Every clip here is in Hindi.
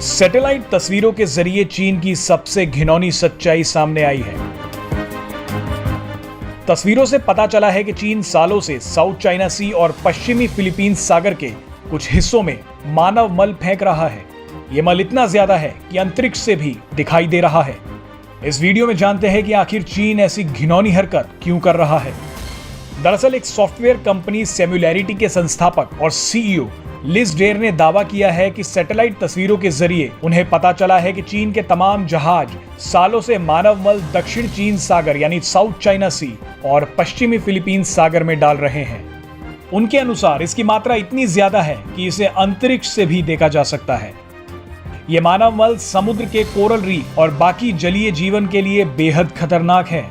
सैटेलाइट तस्वीरों के जरिए चीन की सबसे घिनौनी सच्चाई सामने आई है। तस्वीरों से पता चला है कि चीन सालों से साउथ चाइना सी और पश्चिमी फिलीपींस सागर के कुछ हिस्सों में मानव मल फेंक रहा है। ये मल इतना ज्यादा है कि अंतरिक्ष से भी दिखाई दे रहा है। इस वीडियो में जानते हैं कि आखिर चीन ऐसी घिनौनी हरकत क्यों कर रहा है। दरअसल एक सॉफ्टवेयर कंपनी सिमुलैरिटी के संस्थापक और सीईओ लिज डेर ने दावा किया है कि सैटेलाइट तस्वीरों के जरिए उन्हें पता चला है कि चीन के तमाम जहाज सालों से मानव मल दक्षिण चीन सागर यानी साउथ चाइना सी और पश्चिमी फिलीपींस सागर में डाल रहे हैं। उनके अनुसार इसकी मात्रा इतनी ज्यादा है कि इसे अंतरिक्ष से भी देखा जा सकता है। ये मानव मल समुद्र के कोरल रीफ और बाकी जलीय जीवन के लिए बेहद खतरनाक है।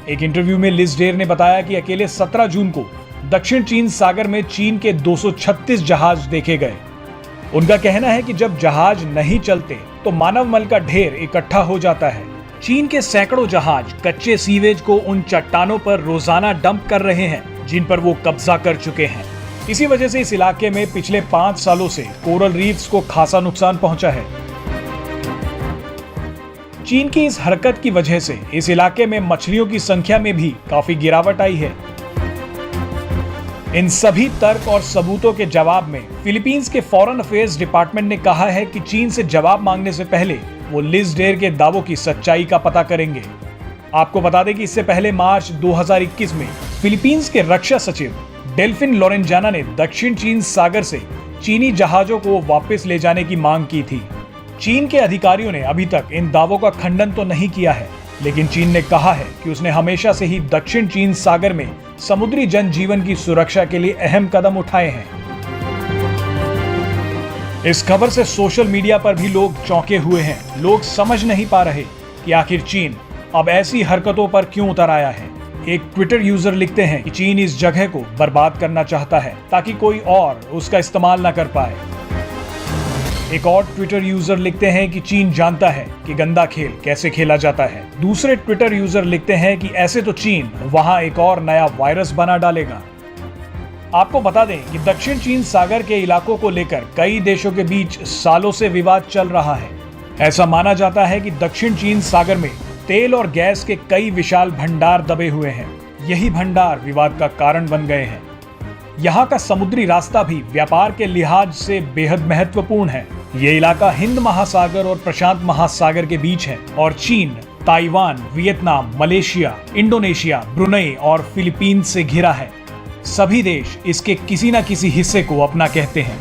एक इंटरव्यू में लिज डेर ने बताया कि अकेले 17 जून को दक्षिण चीन सागर में चीन के 236 जहाज देखे गए। उनका कहना है कि जब जहाज नहीं चलते तो मानव मल का ढेर इकट्ठा हो जाता है। चीन के सैकड़ों जहाज कच्चे सीवेज को उन चट्टानों पर रोजाना डंप कर रहे हैं जिन पर वो कब्जा कर चुके हैं। इसी वजह से इस इलाके में पिछले 5 सालों से कोरल रीफ्स को खासा नुकसान पहुंचा है। चीन की इस हरकत की वजह से इस इलाके में मछलियों की संख्या में भी काफी गिरावट आई है। इन सभी तर्क और सबूतों के जवाब में फिलीपींस के फॉरेन अफेयर्स डिपार्टमेंट ने कहा है कि चीन से जवाब मांगने से पहले वो लिज डेर के दावों की सच्चाई का पता करेंगे। आपको बता दें कि इससे पहले मार्च 2021 में फिलीपींस के रक्षा सचिव डेल्फिन लोरेंजाना ने दक्षिण चीन सागर से चीनी जहाजों को वापस ले जाने की मांग की थी। चीन के अधिकारियों ने अभी तक इन दावों का खंडन तो नहीं किया है, लेकिन चीन ने कहा है कि उसने हमेशा से ही दक्षिण चीन सागर में समुद्री जनजीवन की सुरक्षा के लिए अहम कदम उठाए हैं। इस खबर से सोशल मीडिया पर भी लोग चौंके हुए हैं। लोग समझ नहीं पा रहे कि आखिर चीन अब ऐसी हरकतों पर क्यों उतर आया है। एक ट्विटर यूजर लिखते हैं कि चीन इस जगह को बर्बाद करना चाहता है ताकि कोई और उसका इस्तेमाल न कर पाए। एक और ट्विटर यूजर लिखते हैं कि चीन जानता है कि गंदा खेल कैसे खेला जाता है। दूसरे ट्विटर यूजर लिखते हैं कि ऐसे तो चीन वहां एक और नया वायरस बना डालेगा। आपको बता दें कि दक्षिण चीन सागर के इलाकों को लेकर कई देशों के बीच सालों से विवाद चल रहा है। ऐसा माना जाता है कि दक्षिण चीन सागर में तेल और गैस के कई विशाल भंडार दबे हुए हैं। यही भंडार विवाद का कारण बन गए हैं। यहाँ का समुद्री रास्ता भी व्यापार के लिहाज से बेहद महत्वपूर्ण है। ये इलाका हिंद महासागर और प्रशांत महासागर के बीच है और चीन, Taiwan, Vietnam, Malaysia, Indonesia, Brunei और फिलीपींस से घिरा है। सभी देश इसके किसी न किसी हिस्से को अपना कहते हैं।